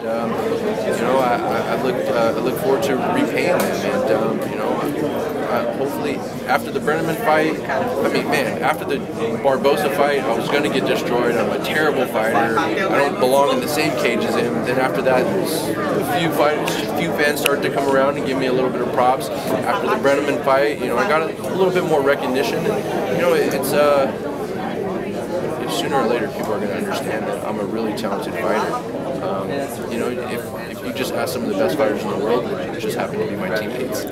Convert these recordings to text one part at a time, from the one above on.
You know, I look forward to repaying them, and you know, hopefully after the Brenneman fight, I mean, man, after the Barbosa fight, I was going to get destroyed. I'm a terrible fighter. I don't belong in the same cage as him. Then after that, a few fans started to come around and give me a little bit of props. After the Brenneman fight, you know, I got a little bit more recognition, and you know, it's sooner or later people are going to understand that I'm a really talented fighter. You know, if you just ask some of the best fighters in the world that just happen to be my teammates,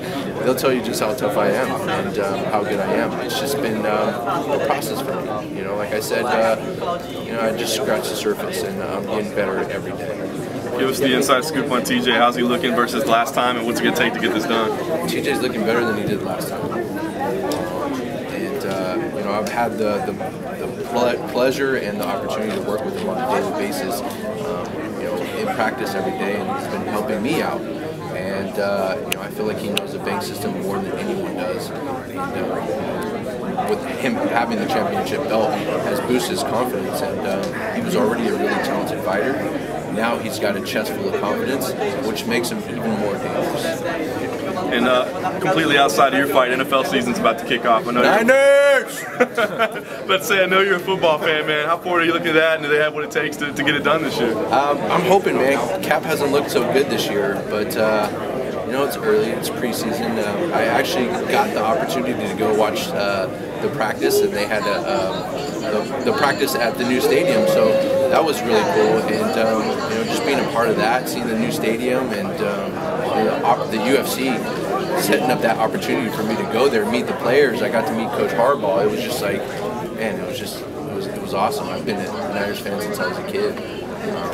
they'll tell you just how tough I am and how good I am. It's just been a process for me. You know, like I said, you know, I just scratched the surface, and I'm getting better every day. Give us the inside scoop on TJ. How's he looking versus last time, and what's it going to take to get this done? TJ's looking better than he did last time. And, you know, I've had the pleasure and the opportunity to work with him on a daily basis, you know, in practice every day, and he's been helping me out. And, you know, I feel like he knows the bank system more than anyone does. And, with him having the championship belt has boosted his confidence, and he was already a really talented fighter. Now he's got a chest full of confidence, which makes him even more dangerous. And completely outside of your fight, NFL season's about to kick off. I know Niners! Let's say I know you're a football fan, man. How forward are you looking at that, and do they have what it takes to get it done this year? I'm hoping, man. Cap hasn't looked so good this year, but you know, it's early, it's preseason. I actually got the opportunity to go watch the practice, and they had the practice at the new stadium, so that was really cool. And you know, just being a part of that, seeing the new stadium, and the UFC setting up that opportunity for me to go there, meet the players. I got to meet Coach Harbaugh. It was just like, man, it was awesome. I've been a Niners fan since I was a kid. You know,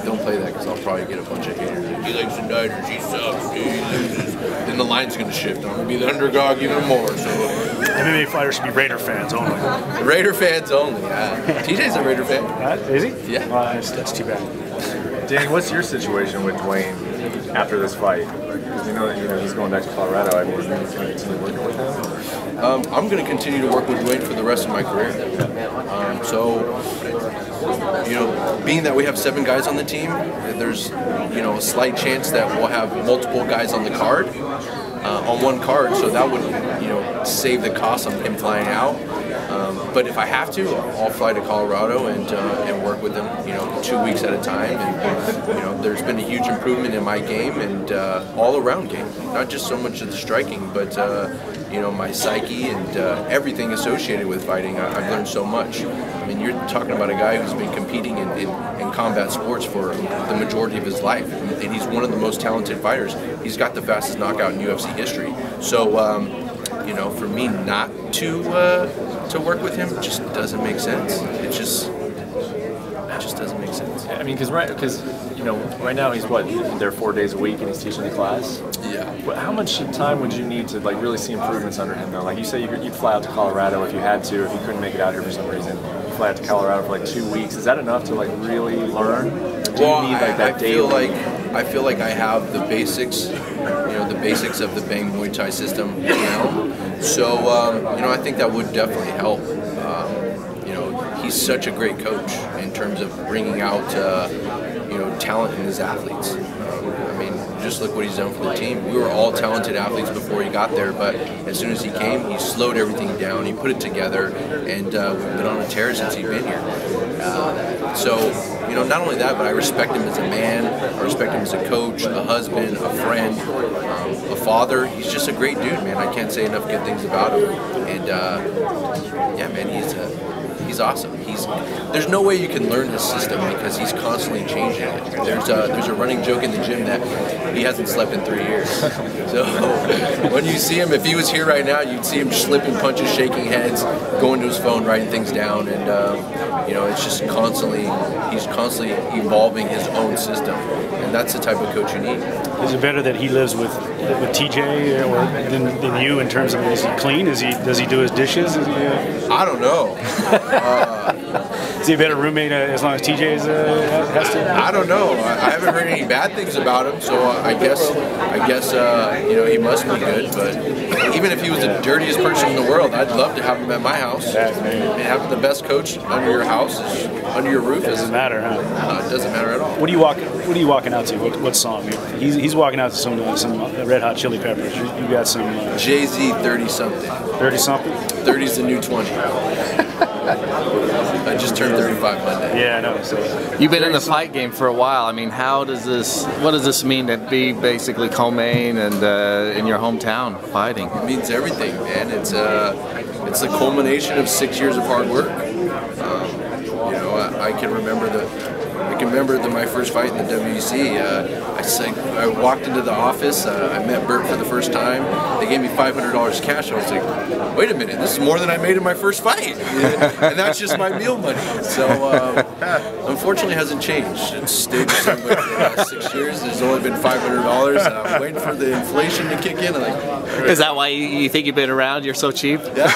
don't play that because I'll probably get a bunch of haters. He likes the Niners, he sucks, he loses. Then the line's going to shift. I'm going to be the underdog even more. So MMA fighters should be Raider fans only. Raider fans only. TJ's a Raider fan. Is he? Yeah. Well, that's too bad. Danny, what's your situation with Duane after this fight? Because you know he's going back to Colorado. I mean, is he going to continue working with him? I'm going to continue to work with Duane for the rest of my career. So, you know, being that we have 7 guys on the team, there's, you know, a slight chance that we'll have multiple guys on the card, on one card. So that would, you know, save the cost of him flying out. But if I have to, I'll fly to Colorado and work with them, you know, 2 weeks at a time. And you know, there's been a huge improvement in my game and all-around game, not just so much of the striking, but you know, my psyche and everything associated with fighting. I've learned so much. I mean, you're talking about a guy who's been competing in combat sports for the majority of his life, and he's one of the most talented fighters. He's got the fastest knockout in UFC history. So, you know, for me not to work with him just doesn't make sense. It just doesn't make sense. I mean, because you know, right now he's what, there 4 days a week and he's teaching the class. Yeah. But how much time would you need to like really see improvements under him though? Like you say, you'd fly out to Colorado if you had to, if you couldn't make it out here for some reason. You fly out to Colorado for like 2 weeks. Is that enough to like really learn? Do you need like that daily? I feel like I have the basics, you know, the basics of the Bang Muay Thai system now. So, you know, I think that would definitely help. You know, he's such a great coach in terms of bringing out, you know, talent in his athletes. I mean, just look what he's done for the team. We were all talented athletes before he got there, but as soon as he came, he slowed everything down, he put it together, and we've been on a tear since he's been here. So, you know, not only that, but I respect him as a man, I respect him as a coach, a husband, a friend, a father. He's just a great dude, man. I can't say enough good things about him. And, yeah, man, he's awesome. There's no way you can learn his system because he's constantly changing it. There's a running joke in the gym that he hasn't slept in 3 years. So when you see him, if he was here right now, you'd see him slipping punches, shaking heads, going to his phone, writing things down, and you know, it's just he's constantly evolving his own system, and that's the type of coach you need. Is it better that he lives with TJ or than you in terms of, is he clean? Does he do his dishes? I don't know. Is he a better roommate as long as TJ has to? I don't know. I haven't heard any bad things about him, so I guess you know, he must be good. But even if he was the dirtiest person in the world, I'd love to have him at my house. And having the best coach under your house, under your roof, doesn't matter, huh? No, it doesn't matter at all. What are you walking out to? What song? He's walking out to some Red Hot Chili Peppers. You got some Jay-Z 30-something. 30-something? 30's the new 20. I just turned 35 Monday. Yeah, I know. So, you've been in the fight game for a while. I mean, what does this mean to be basically co-main and in your hometown fighting? It means everything, man. It's the culmination of 6 years of hard work. You know, I can remember my first fight in the WEC. I walked into the office. I met Bert for the first time. They gave me $500 cash. I was like, wait a minute, this is more than I made in my first fight, and that's just my meal money. So unfortunately, it hasn't changed. It's stayed the same way for the last 6 years. There's only been $500, and I'm waiting for the inflation to kick in. Is that why you think you've been around? You're so cheap? Yeah.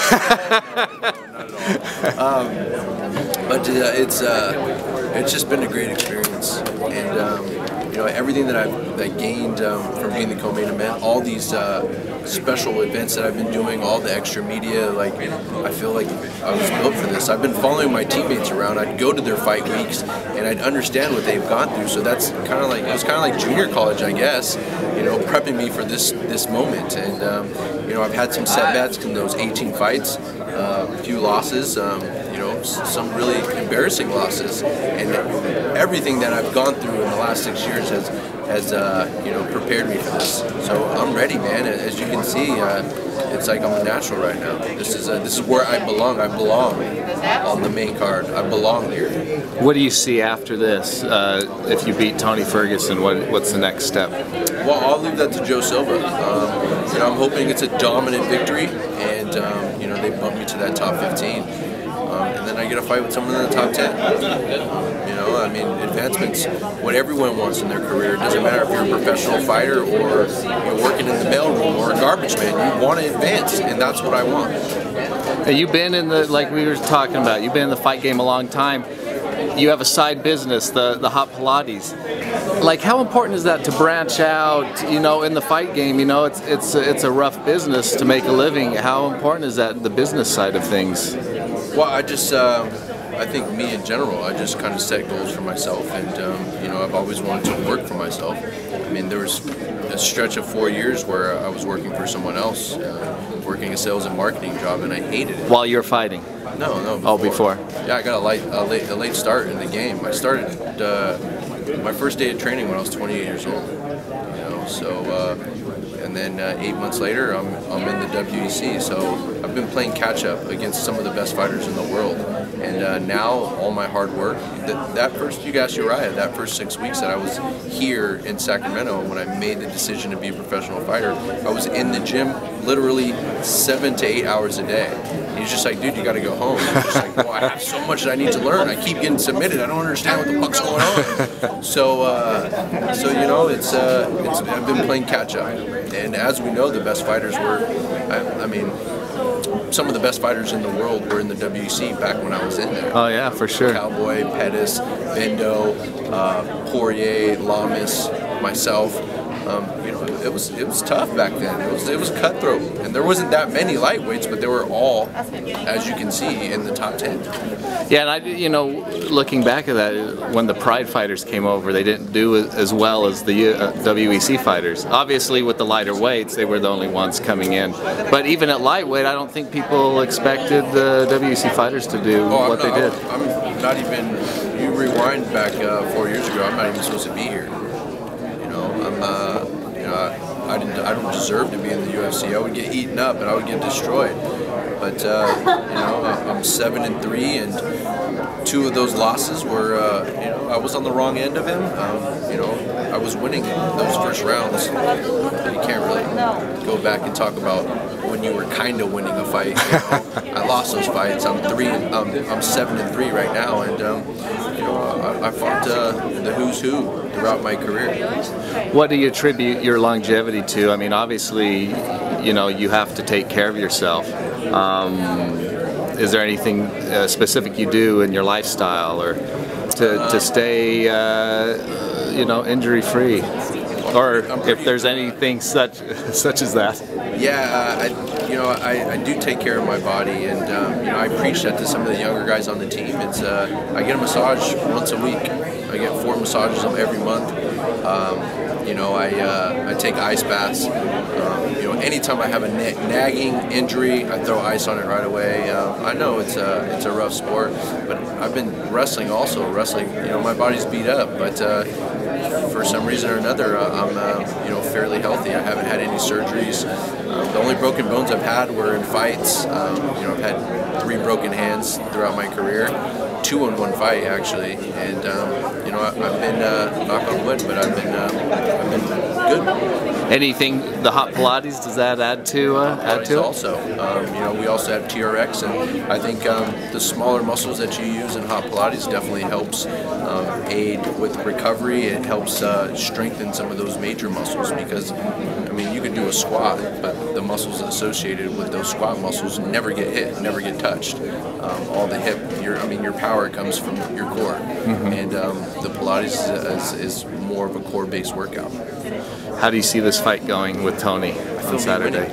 But it's just been a great experience, and you know, everything that I've gained from being the co-main event, all these special events that I've been doing, all the extra media, like I feel like I was built for this. I've been following my teammates around. I'd go to their fight weeks and I'd understand what they've gone through. So that's kind of like, it was kind of like junior college, I guess, you know, prepping me for this moment. And you know, I've had some setbacks in those 18 fights, a few losses. You know, some really embarrassing losses, and everything that I've gone through in the last 6 years has you know, prepared me for this. So I'm ready, man. As you can see, it's like I'm a natural right now. This is where I belong. I belong on the main card. I belong here. What do you see after this? If you beat Tony Ferguson, what's the next step? Well, I'll leave that to Joe Silva. You know, I'm hoping it's a dominant victory, and you know, they bump me to that top 15. And then I get a fight with someone in the top 10. You know, I mean, advancement's what everyone wants in their career. It doesn't matter if you're a professional fighter or you're working in the mailroom or a garbage man. You want to advance, and that's what I want. You've been in the, like we were talking about, you've been in the fight game a long time. You have a side business, the hot Pilates. Like, how important is that to branch out, you know, in the fight game? You know, it's a rough business to make a living. How important is that, the business side of things? Well, I think me in general, I just kind of set goals for myself, and you know, I've always wanted to work for myself. I mean, there was a stretch of 4 years where I was working for someone else, working a sales and marketing job, and I hated it. While you're fighting? No, before. Oh, before. Yeah, I got a late start in the game. I started my first day of training when I was 28 years old. You know, so. And then 8 months later, I'm in the WEC. So I've been playing catch up against some of the best fighters in the world. And now all my hard work, you asked Uriah, that first 6 weeks that I was here in Sacramento when I made the decision to be a professional fighter, I was in the gym literally 7 to 8 hours a day. And he's just like, dude, you got to go home. And I'm just like, well, I have so much that I need to learn. I keep getting submitted. I don't understand what the fuck's going on. So you know, I've been playing catch up. And as we know, the best fighters I mean, some of the best fighters in the world were in the WEC back when I was in there. Oh yeah, for sure. Cowboy, Pettis, Bendo, Poirier, Lamas, myself. You know, it was tough back then. It was cutthroat, and there wasn't that many lightweights, but they were all, as you can see, in the top 10. Yeah, and you know, looking back at that, when the Pride fighters came over, they didn't do as well as the WEC fighters. Obviously, with the lighter weights, they were the only ones coming in. But even at lightweight, I don't think people expected the WEC fighters to do what they did. I'm not even. You rewind back 4 years ago. I'm not even supposed to be here. You know, you know, I don't deserve to be in the UFC. I would get eaten up and I would get destroyed. But you know, I'm 7-3, and 2 of those losses were, you know, I was on the wrong end of him. You know, I was winning those first rounds. You can't really go back and talk about when you were kind of winning a fight. You know, I lost those fights. I'm 7-3 right now, and you know, I fought the who's who throughout my career. What do you attribute your longevity to? I mean, obviously, you know, you have to take care of yourself. Is there anything specific you do in your lifestyle or to stay, you know, injury free? Or if there's anything such as that. Yeah, I do take care of my body, and you know, I preach that to some of the younger guys on the team. It's I get a massage once a week. I get 4 massages every month. You know, I take ice baths. You know, anytime I have a nagging injury, I throw ice on it right away. I know it's a rough sport, but I've been wrestling also. Wrestling, you know, my body's beat up, but for some reason or another, I'm you know, fairly healthy. I haven't had any surgeries. The only broken bones I've had were in fights. You know, I've had 3 broken hands throughout my career, 2 in one fight actually, and you know, I've been knock on wood, but I've been good. Anything the hot Pilates, does that add to it? Also, you know, we also have TRX, and I think the smaller muscles that you use in hot Pilates definitely helps aid with recovery. It helps strengthen some of those major muscles, because I mean, you can do a squat, but the muscles associated with those squat muscles never get hit, never get touched. All the hip, your power comes from your core, and the Pilates is more of a core-based workout. How do you see this fight going with Tony on Saturday?